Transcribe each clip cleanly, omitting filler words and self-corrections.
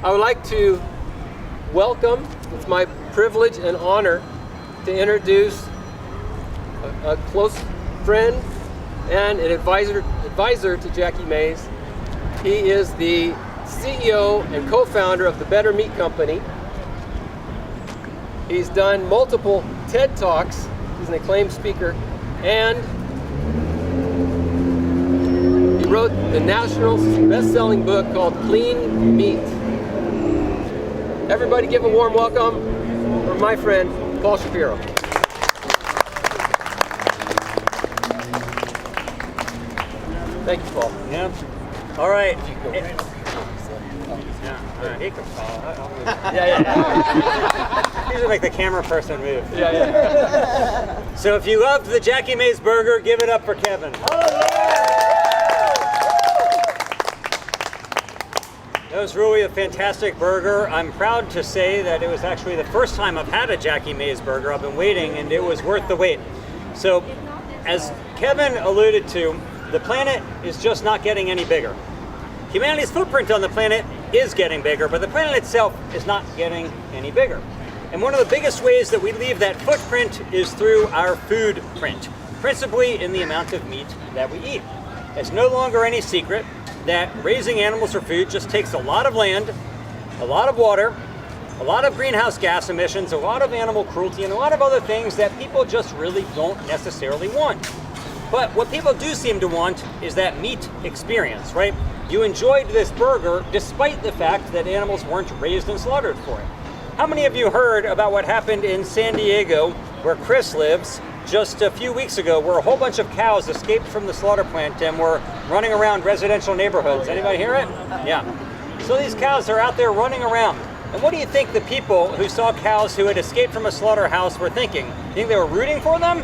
I would like to welcome, it's my privilege and honor to introduce a close friend and an advisor to Jackie Mays. He is the CEO and co-founder of the Better Meat Company. He's done multiple TED Talks. He's an acclaimed speaker, and he wrote the national best-selling book called Clean Meat. Everybody give a warm welcome for my friend, Paul Shapiro. Thank you, Paul. Yeah. All right. These are like the camera person move. Yeah. So if you loved the Jackie Mays burger, give it up for Kevin. That was really a fantastic burger. I'm proud to say that it was actually the first time I've had a Jackie Mays burger. I've been waiting, and it was worth the wait. So, as Kevin alluded to, the planet is just not getting any bigger. Humanity's footprint on the planet is getting bigger, but the planet itself is not getting any bigger. And one of the biggest ways that we leave that footprint is through our food print, principally in the amount of meat that we eat. It's no longer any secret that raising animals for food just takes a lot of land, a lot of water, a lot of greenhouse gas emissions, a lot of animal cruelty, and a lot of other things that people just really don't necessarily want. But what people do seem to want is that meat experience, right? You enjoyed this burger despite the fact that animals weren't raised and slaughtered for it. How many of you heard about what happened in San Diego, where Chris lives, just a few weeks ago, where a whole bunch of cows escaped from the slaughter plant and were running around residential neighborhoods? Anybody hear it? Yeah. So these cows are out there running around. And what do you think the people who saw cows who had escaped from a slaughterhouse were thinking? You think they were rooting for them?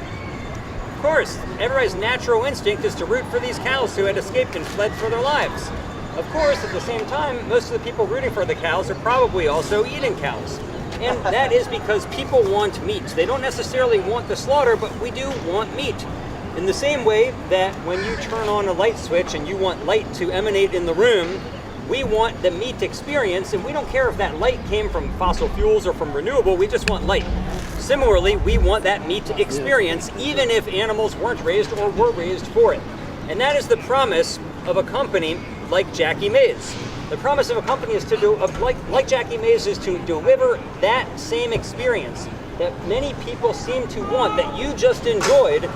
Of course, everybody's natural instinct is to root for these cows who had escaped and fled for their lives. Of course, at the same time, most of the people rooting for the cows are probably also eating cows. And that is because people want meat. They don't necessarily want the slaughter, but we do want meat. In the same way that when you turn on a light switch and you want light to emanate in the room, we want the meat experience, and we don't care if that light came from fossil fuels or from renewable, we just want light. Similarly, we want that meat experience, even if animals weren't raised or were raised for it. And that is the promise of a company like Jackie Mays. The promise of a company is like Jackie Mays is to deliver that same experience that many people seem to want, that you just enjoyed,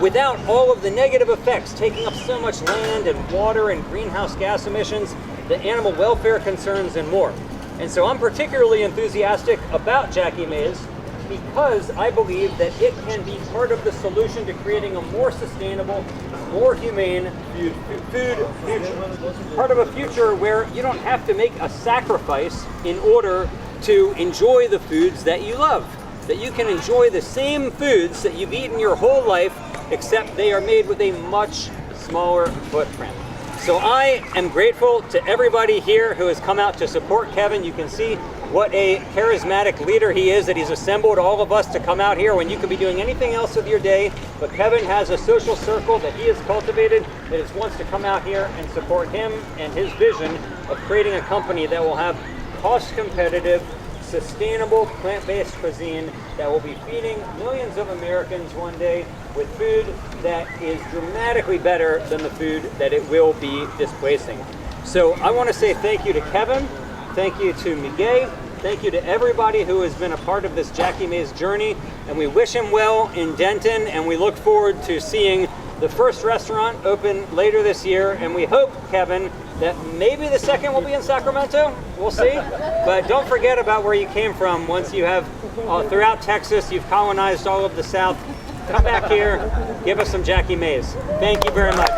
without all of the negative effects, taking up so much land and water and greenhouse gas emissions, the animal welfare concerns, and more. And so I'm particularly enthusiastic about Jackie Mays because I believe that it can be part of the solution to creating a more sustainable, more humane food future. Part of a future where you don't have to make a sacrifice in order to enjoy the foods that you love. That you can enjoy the same foods that you've eaten your whole life, except they are made with a much smaller footprint. So I am grateful to everybody here who has come out to support Kevin. You can see what a charismatic leader he is, that he's assembled all of us to come out here when you could be doing anything else with your day. But Kevin has a social circle that he has cultivated that wants to come out here and support him and his vision of creating a company that will have cost-competitive, sustainable, plant-based cuisine that will be feeding millions of Americans one day with food that is dramatically better than the food that it will be displacing. So I want to say thank you to Kevin, thank you to Miguel, thank you to everybody who has been a part of this Jackie Mays journey, and we wish him well in Denton, and we look forward to seeing the first restaurant open later this year, and we hope, Kevin, that maybe the second will be in Sacramento. We'll see. But don't forget about where you came from. Once you have, throughout Texas, you've colonized all of the South. Come back here, give us some Jackie Mays. Thank you very much.